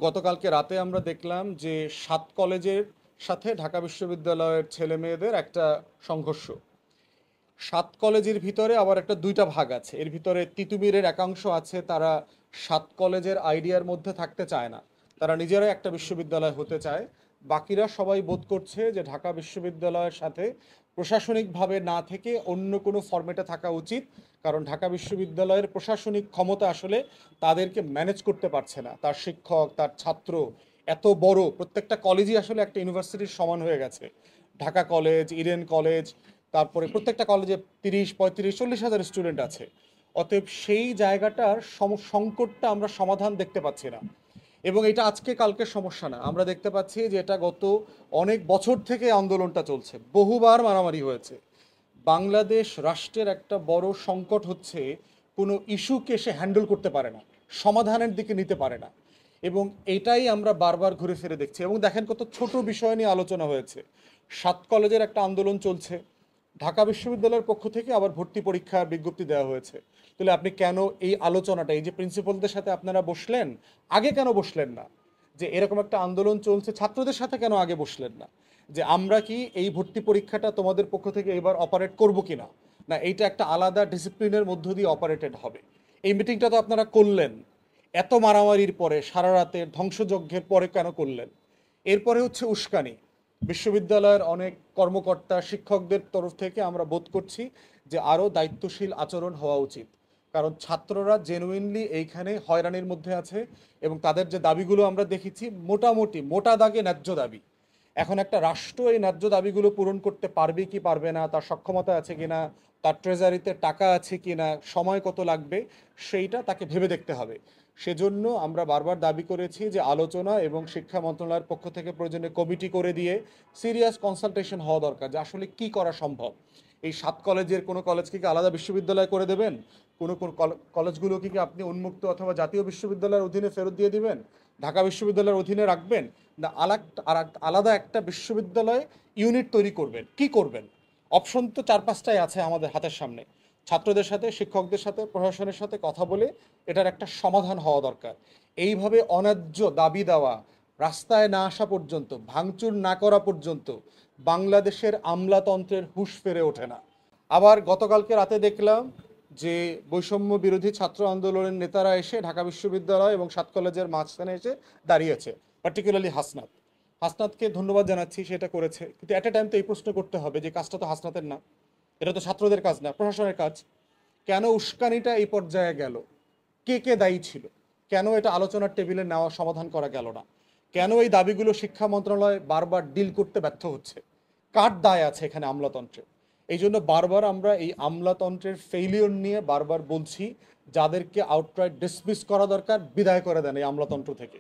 গতকালকে রাতে আমরা দেখলাম যে ৭ কলেজের সাথে ঢাকা বিশ্ববিদ্যালয়ের ছেলে মেয়েদের একটা সংঘর্ষ। ৭ কলেজের ভিতরে আবার একটা দুইটা ভাগ আছে, এর ভিতরে তিতুমিরের একাংশ আছে, তারা ৭ কলেজের আইডিয়ার মধ্যে থাকতে চায় না, তারা নিজেরাই একটা বিশ্ববিদ্যালয় হতে চায়। বাকিরা সবাই বোধ করছে যে ঢাকা বিশ্ববিদ্যালয়ের সাথে প্রশাসনিকভাবে না থেকে অন্য কোনো ফরম্যাটে থাকা উচিত, কারণ ঢাকা বিশ্ববিদ্যালয়ের প্রশাসনিক ক্ষমতা আসলে তাদেরকে ম্যানেজ করতে পারছে না। তার শিক্ষক, তার ছাত্র এত বড়, প্রত্যেকটা কলেজই আসলে একটা ইউনিভার্সিটির সমান হয়ে গেছে। ঢাকা কলেজ, ইডেন কলেজ, তারপরে প্রত্যেকটা কলেজে ৩০, ৩৫, ৪০ হাজার স্টুডেন্ট আছে। অতএব সেই জায়গাটার সংকটটা আমরা সমাধান দেখতে পাচ্ছি না। এবং এটা আজকে কালকের সমস্যা না, আমরা দেখতে পাচ্ছি যে এটা গত অনেক বছর থেকে আন্দোলনটা চলছে, বহুবার মারামারি হয়েছে। বাংলাদেশ রাষ্ট্রের একটা বড় সংকট হচ্ছে কোনো ইস্যুকে সে হ্যান্ডেল করতে পারে না, সমাধানের দিকে নিতে পারে না। এবং এটাই আমরা বারবার ঘুরে ফিরে দেখছি। এবং দেখেন কত ছোট বিষয় নিয়ে আলোচনা হয়েছে। ৭ কলেজের একটা আন্দোলন চলছে, ঢাকা বিশ্ববিদ্যালয়ের পক্ষ থেকে আবার ভর্তি পরীক্ষার বিজ্ঞপ্তি দেওয়া হয়েছে। তাহলে আপনি কেন এই আলোচনাটা, এই যে প্রিন্সিপালদের সাথে আপনারা বসলেন, আগে কেন বসলেন না? যে এরকম একটা আন্দোলন চলছে, ছাত্রদের সাথে কেন আগে বসলেন না? যে আমরা কি এই ভর্তি পরীক্ষাটা তোমাদের পক্ষ থেকে এবার অপারেট করব কি না, না এইটা একটা আলাদা ডিসিপ্লিনের মধ্য দিয়ে অপারেটেড হবে? এই মিটিংটা তো আপনারা করলেন, এত মারামারির পরে, সারা রাতের ধ্বংসযজ্ঞের পরে কেন করলেন? এরপরে হচ্ছে উস্কানি। বিশ্ববিদ্যালয়ের অনেক কর্মকর্তা, শিক্ষকদের তরফ থেকে আমরা বোধ করছি যে আরও দায়িত্বশীল আচরণ হওয়া উচিত। কারণ ছাত্ররা জেনুইনলি এইখানে হয়রানির মধ্যে আছে, এবং তাদের যে দাবিগুলো আমরা দেখেছি মোটামুটি মোটা দাগে ন্যায্য দাবি। এখন একটা রাষ্ট্র এই ন্যায্য দাবিগুলো পূরণ করতে পারবে কি পারবে না, তার সক্ষমতা আছে কিনা, তার ট্রেজারিতে টাকা আছে কিনা, সময় কত লাগবে, সেইটা তাকে ভেবে দেখতে হবে। সেজন্য আমরা বারবার দাবি করেছি যে আলোচনা এবং শিক্ষা মন্ত্রণালয়ের পক্ষ থেকে প্রয়োজনে কমিটি করে দিয়ে সিরিয়াস কনসালটেশন হওয়া দরকার যে আসলে কি করা সম্ভব। এই ৭ কলেজের কোনো কলেজকে কি আলাদা বিশ্ববিদ্যালয় করে দেবেন? কোনো কোন কলেজগুলোকে কি আপনি উন্মুক্ত অথবা জাতীয় বিশ্ববিদ্যালয়ের অধীনে ফেরত দিয়ে দিবেন? ঢাকা বিশ্ববিদ্যালয়ের অধীনে রাখবেন, না আলাদা একটা বিশ্ববিদ্যালয় ইউনিট তৈরি করবেন? কি করবেন? অপশন তো ৪-৫টাই আছে আমাদের হাতের সামনে। ছাত্রদের সাথে, শিক্ষকদের সাথে, প্রশাসনের সাথে কথা বলে এটার একটা সমাধান হওয়া দরকার। এইভাবে অন্যায্য দাবি দেওয়া, রাস্তায় না আসা পর্যন্ত, ভাঙচুর না করা পর্যন্ত বাংলাদেশের আমলাতন্ত্রের হুঁশ ফিরে ওঠে না। আবার গতকালকে রাতে দেখলাম যে বৈষম্য বিরোধী ছাত্র আন্দোলনের নেতারা এসে ঢাকা বিশ্ববিদ্যালয় এবং ৭ কলেজের মাঝখানে এসে দাঁড়িয়েছে, পার্টিকুলারলি হাসনাত। হাসনাতকে ধন্যবাদ জানাচ্ছি, সেটা করেছে, কিন্তু অ্যাট এ টাইম তো এই প্রশ্ন করতে হবে যে কাজটা তো হাসনাতের না, এটা তো ছাত্রদের কাজ না, প্রশাসনের কাজ। কেন উস্কানিটা এই পর্যায়ে গেল? কে কে দায়ী ছিল? কেন এটা আলোচনার টেবিলে নেওয়া, সমাধান করা গেল না? কেন এই দাবিগুলো শিক্ষা মন্ত্রণালয় বারবার ডিল করতে ব্যর্থ হচ্ছে? কার দায় আছে এখানে আমলাতন্ত্রে? এই জন্য বারবার আমরা এই আমলাতন্ত্রের ফেইলিওর নিয়ে বারবার বলছি, যাদেরকে আউটরাইট ডিসমিস করা দরকার, বিদায় করে দেন এই আমলাতন্ত্র থেকে।